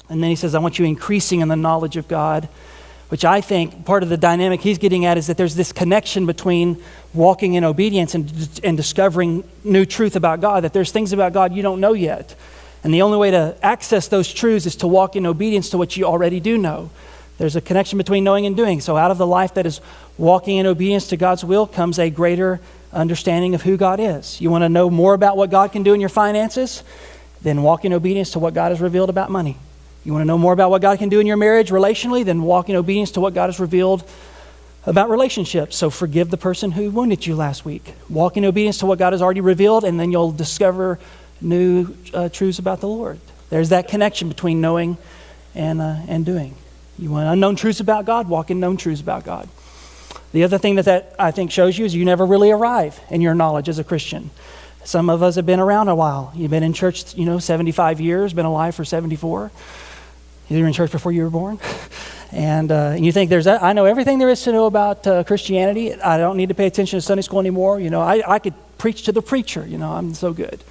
And then he says, I want you increasing in the knowledge of God, which I think part of the dynamic he's getting at is that there's this connection between walking in obedience and discovering new truth about God, that there's things about God you don't know yet. And the only way to access those truths is to walk in obedience to what you already do know. There's a connection between knowing and doing. So out of the life that is walking in obedience to God's will comes a greater understanding of who God is. You want to know more about what God can do in your finances? Then walk in obedience to what God has revealed about money. You want to know more about what God can do in your marriage relationally? Then walk in obedience to what God has revealed about relationships. So forgive the person who wounded you last week. Walk in obedience to what God has already revealed, and then you'll discover new truths about the Lord. There's that connection between knowing and doing. You want unknown truths about God? Walk in known truths about God. The other thing that I think shows you is you never really arrive in your knowledge as a Christian. Some of us have been around a while. You've been in church, 75 years, been alive for 74. You were in church before you were born. And you think I know everything there is to know about Christianity. I don't need to pay attention to Sunday school anymore. I could preach to the preacher. I'm so good.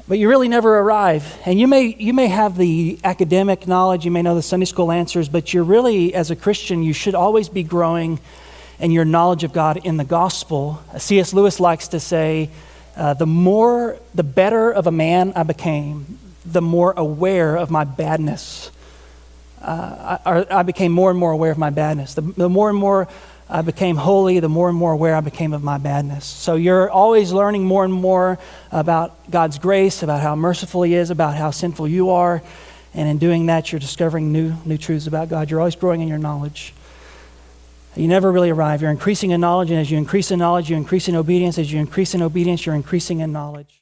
But you really never arrive. And you may have the academic knowledge, you may know the Sunday school answers, but you're really, as a Christian, you should always be growing in your knowledge of God in the gospel. C.S. Lewis likes to say, the better of a man I became, the more aware of my badness. I became more and more aware of my badness. The more and more I became holy, the more and more aware I became of my badness. So you're always learning more and more about God's grace, about how merciful He is, about how sinful you are. And in doing that, you're discovering new truths about God. You're always growing in your knowledge. You never really arrive. You're increasing in knowledge, and as you increase in knowledge, you increase in obedience. As you increase in obedience, you're increasing in knowledge.